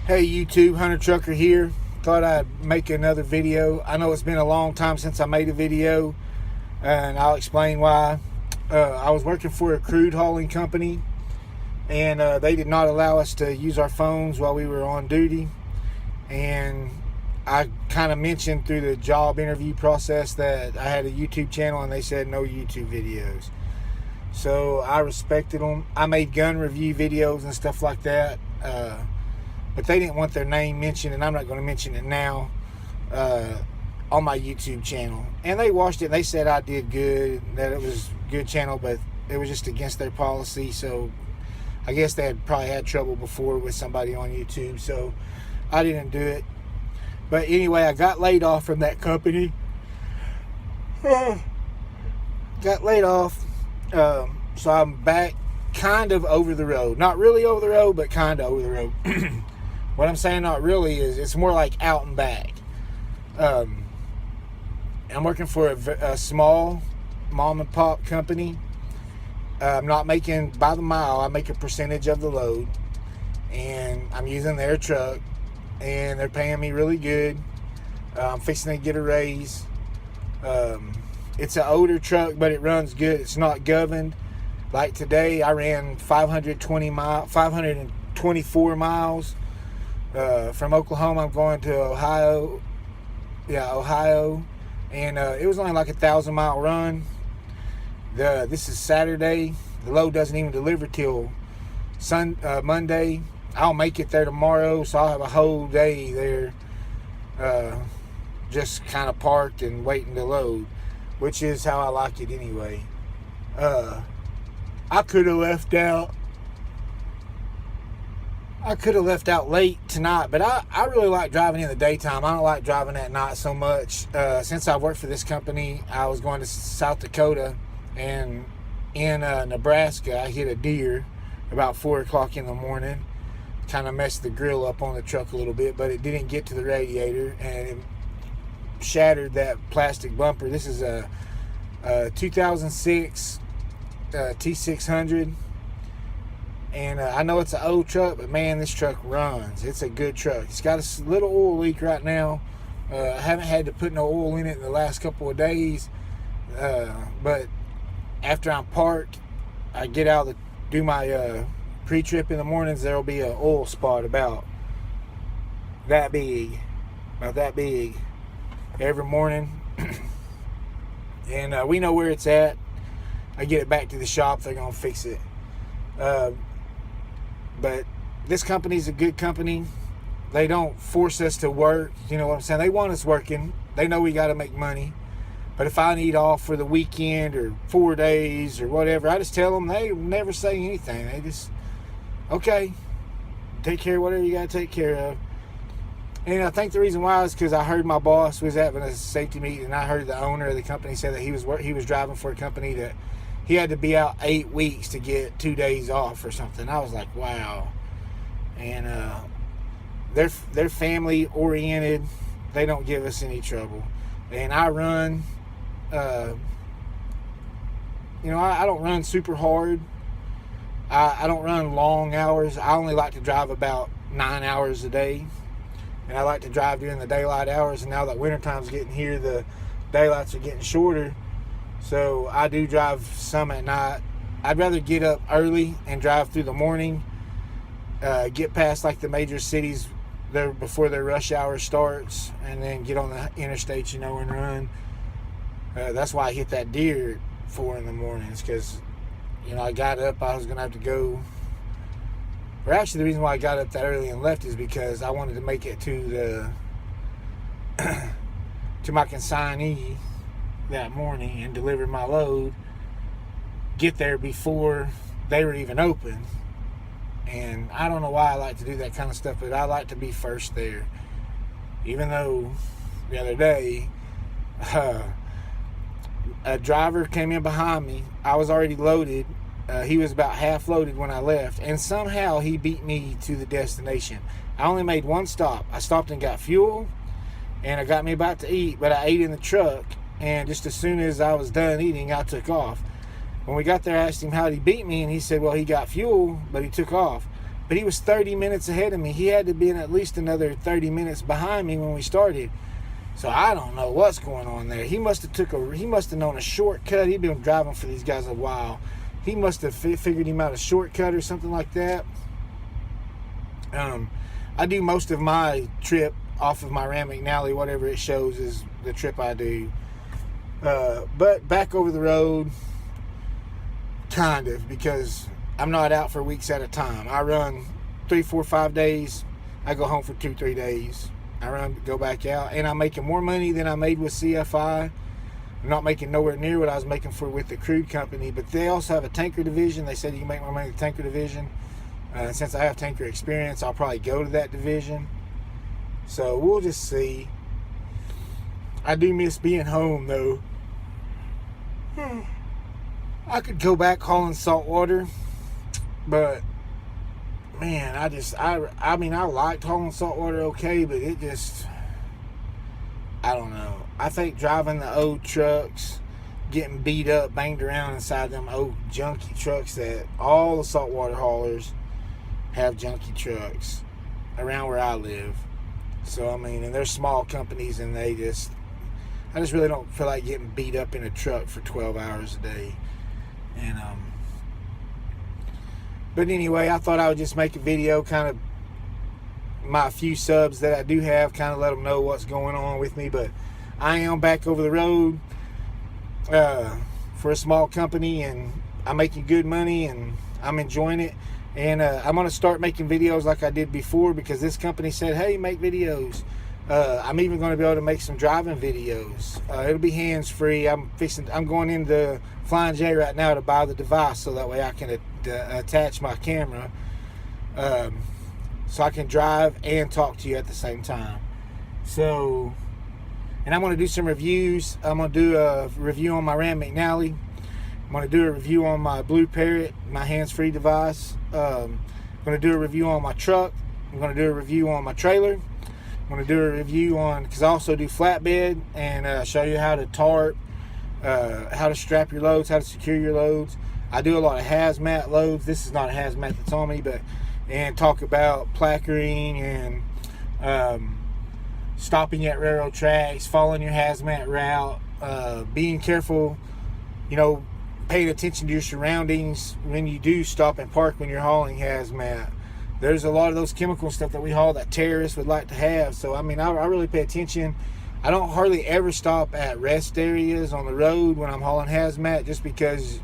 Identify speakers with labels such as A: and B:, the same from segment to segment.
A: Hey YouTube, Hunter Trucker here. Thought I'd make another video. I know it's been a long time since I made a video, and I'll explain why. I was working for a crude hauling company, and they did not allow us to use our phones while we were on duty. And I kind of mentioned through the job interview process that I had a YouTube channel, and they said no YouTube videos. So I respected them. I made gun review videos and stuff like that. But they didn't want their name mentioned, and I'm not going to mention it now on my YouTube channel. And they watched it, and they said I did good, that it was a good channel, but it was just against their policy. So I guess they had probably had trouble before with somebody on YouTube, so I didn't do it. But anyway, I got laid off from that company. Got laid off. So I'm back kind of over the road. Not really over the road, but kind of over the road. What I'm saying not really is it's more like out and back. I'm working for a small mom and pop company. I'm not making by the mile. I make a percentage of the load. And I'm using their truck. And they're paying me really good. I'm fixing to get a raise. It's an older truck, but it runs good. It's not governed. Like today, I ran 524 miles. From Oklahoma, I'm going to Ohio. Yeah, Ohio. And it was only like a 1,000-mile run. This is Saturday. The load doesn't even deliver till Monday. I'll make it there tomorrow, so I'll have a whole day there just kind of parked and waiting to load, which is how I like it anyway. I could have left out late tonight, but I really like driving in the daytime. I don't like driving at night so much. Since I worked for this company, I was going to South Dakota, and in Nebraska, I hit a deer about 4 o'clock in the morning. Kind of messed the grill up on the truck a little bit, but it didn't get to the radiator, and it shattered that plastic bumper. This is a 2006 T600. And I know it's an old truck, but man, this truck runs. It's a good truck. It's got a little oil leak right now. I haven't had to put no oil in it in the last couple of days. But after I'm parked, I get out to do my pre-trip in the mornings. There'll be an oil spot about that big every morning. And we know where it's at. I get it back to the shop. They're going to fix it. But this company's a good company. They don't force us to work. You know what I'm saying? They want us working. They know we got to make money. But if I need off for the weekend or 4 days or whatever, I just tell them. They never say anything. They just, okay, take care of whatever you got to take care of. And I think the reason why is because I heard my boss was having a safety meeting, and I heard the owner of the company say that he was driving for a company that he had to be out 8 weeks to get 2 days off or something. I was like, wow. And they're family oriented. They don't give us any trouble. And I run, I don't run super hard. I don't run long hours. I only like to drive about 9 hours a day. And I like to drive during the daylight hours. And now that wintertime's getting here, the daylights are getting shorter. So I do drive some at night. I'd rather get up early and drive through the morning, get past like the major cities there before their rush hour starts, and then get on the interstate, and run. That's why I hit that deer at 4 in the mornings, because I got up. I was gonna have to go. Or actually, the reason why I got up that early and left is because I wanted to make it to to my consignee that morning and deliver my load, get there before they were even open. And I don't know why I like to do that kind of stuff, but I like to be first there. Even though the other day a driver came in behind me. I was already loaded. He was about half loaded when I left, and somehow he beat me to the destination. I only made one stop. I stopped and got fuel, and I got me about to eat, but I ate in the truck. And just as soon as I was done eating, I took off. When we got there, I asked him how he beat me, and he said, well, he got fuel, but he took off. but he was 30 minutes ahead of me. He had to be at least another 30 minutes behind me when we started. So I don't know what's going on there. He must have known a shortcut. He'd been driving for these guys a while. He must have figured him out a shortcut or something like that. I do most of my trip off of my Ram McNally, whatever it shows is the trip I do. But back over the road, kind of, because I'm not out for weeks at a time. I run 3, 4, 5 days. I go home for 2, 3 days. I run, go back out, and I'm making more money than I made with CFI. I'm not making nowhere near what I was making with the crude company, but they also have a tanker division. They said you can make more money in the tanker division. Since I have tanker experience, I'll probably go to that division. So we'll just see. I do miss being home, though. I could go back hauling salt water, but man, I mean, I liked hauling salt water okay, but it just, I don't know. I think driving the old trucks, getting beat up, banged around inside them old junky trucks, that all the saltwater haulers have junky trucks around where I live. So, I mean, and they're small companies, and I just really don't feel like getting beat up in a truck for 12 hours a day. And, but anyway, I thought I would just make a video, kind of my few subs that I do have, kind of let them know what's going on with me. But I am back over the road for a small company, and I'm making good money, and I'm enjoying it. And I'm going to start making videos like I did before, because this company said, hey, make videos. I'm even going to be able to make some driving videos. It'll be hands-free. I'm going into Flying J right now to buy the device, so that way I can attach my camera, so I can drive and talk to you at the same time. So, and I'm going to do some reviews. I'm going to do a review on my Ram McNally. I'm going to do a review on my Blue Parrot, my hands-free device. I'm going to do a review on my truck. I'm going to do a review on my trailer. I'm going to do a review on, because I also do flatbed, and show you how to tarp, how to strap your loads, how to secure your loads. I do a lot of hazmat loads. This is not a hazmat that's on me, and talk about placarding and stopping at railroad tracks, following your hazmat route, being careful, paying attention to your surroundings when you do stop and park when you're hauling hazmat. There's a lot of those chemical stuff that we haul that terrorists would like to have. So, I mean, I really pay attention. I don't hardly ever stop at rest areas on the road when I'm hauling hazmat, just because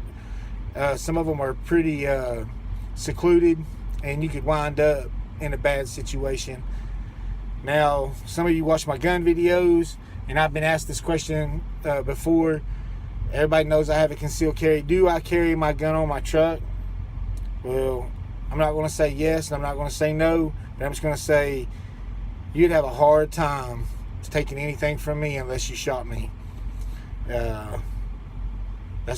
A: some of them are pretty secluded, and you could wind up in a bad situation. Now, some of you watch my gun videos, and I've been asked this question before. Everybody knows I have a concealed carry. Do I carry my gun on my truck? Well, I'm not going to say yes, and I'm not going to say no, but I'm just going to say you'd have a hard time taking anything from me unless you shot me. That's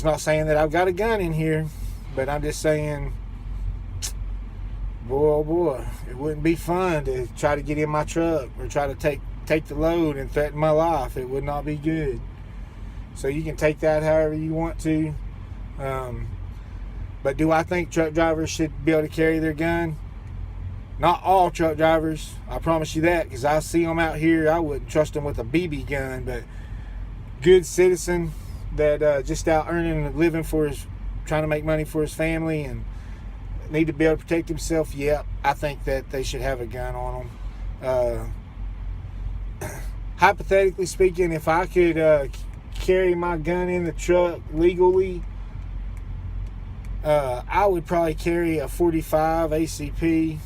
A: not saying that I've got a gun in here, but I'm just saying, boy, oh boy, it wouldn't be fun to try to get in my truck or try to take the load and threaten my life. It would not be good. So you can take that however you want to. But do I think truck drivers should be able to carry their gun? Not all truck drivers, I promise you that, because I see them out here. I wouldn't trust them with a BB gun, but good citizen that just out earning a living trying to make money for his family and need to be able to protect himself, yeah, I think that they should have a gun on them. Hypothetically speaking, if I could carry my gun in the truck legally, I would probably carry a 45 ACP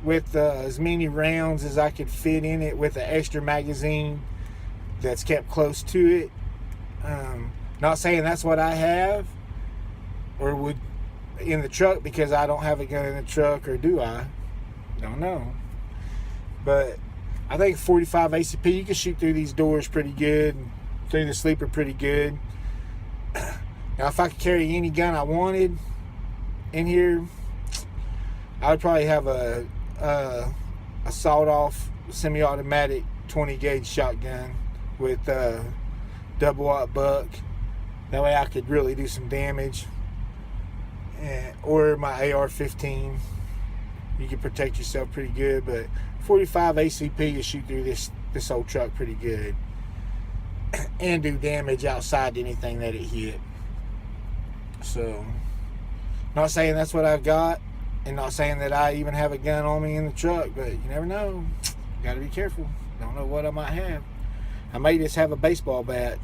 A: with as many rounds as I could fit in it, with an extra magazine that's kept close to it. Not saying that's what I have or would in the truck, because I don't have a gun in the truck, or do I? Don't know. But I think 45 ACP, you can shoot through these doors pretty good, through the sleeper pretty good. Now, if I could carry any gun I wanted in here, I would probably have a sawed-off semi-automatic 20-gauge shotgun with double-aught buck. That way I could really do some damage. or my AR-15. You can protect yourself pretty good, but 45 ACP will shoot through this old truck pretty good and do damage outside anything that it hit. So, not saying that's what I've got, and not saying that I even have a gun on me in the truck, but you never know. Got to be careful. Don't know what I might have. I may just have a baseball bat,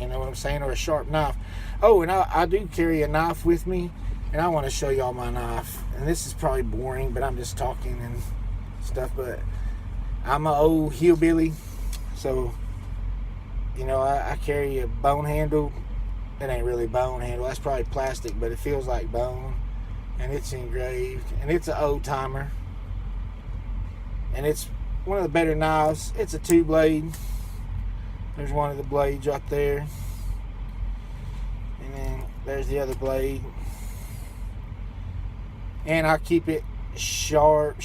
A: you know what I'm saying, or a sharp knife. Oh, and I do carry a knife with me, and I want to show y'all my knife. And this is probably boring, but I'm just talking and stuff, but I'm an old hillbilly, so, you know, I carry a bone handle. It ain't really bone handle, that's probably plastic, but it feels like bone, and it's engraved, and it's an old timer, and it's one of the better knives. It's a 2-blade. There's one of the blades right there, and then there's the other blade, and I keep it sharp,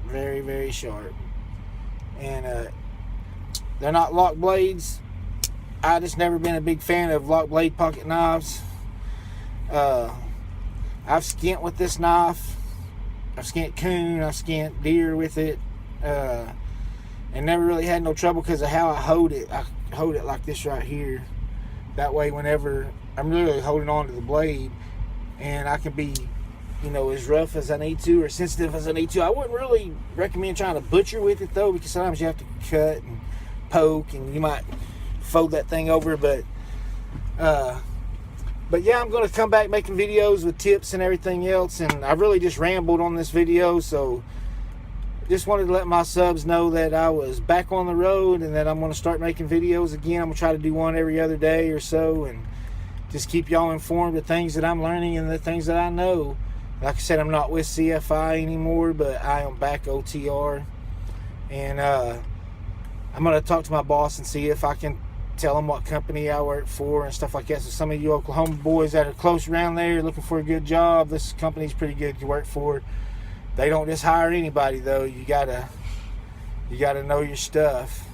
A: very, very sharp. And they're not lock blades. I just never been a big fan of lock blade pocket knives. I've skint with this knife. I've skint coon, I've skint deer with it, and never really had no trouble because of how I hold it. I hold it like this right here. That way, whenever I'm really holding on to the blade, and I can be, you know, as rough as I need to or sensitive as I need to. I wouldn't really recommend trying to butcher with it though, because sometimes you have to cut and poke, and you might fold that thing over. But yeah, I'm going to come back making videos with tips and everything else, and I really just rambled on this video, so just wanted to let my subs know that I was back on the road and that I'm going to start making videos again. I'm going to try to do one every other day or so, and just keep y'all informed of things that I'm learning and the things that I know. Like I said, I'm not with CFI anymore, but I am back OTR, and I'm going to talk to my boss and see if I can tell them what company I work for and stuff like that. So some of you Oklahoma boys that are close around there looking for a good job, this company's pretty good to work for. They don't just hire anybody though. You gotta know your stuff.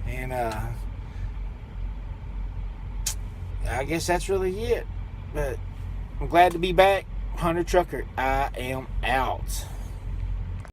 A: And I guess that's really it. But I'm glad to be back. Hunter Trucker, I am out.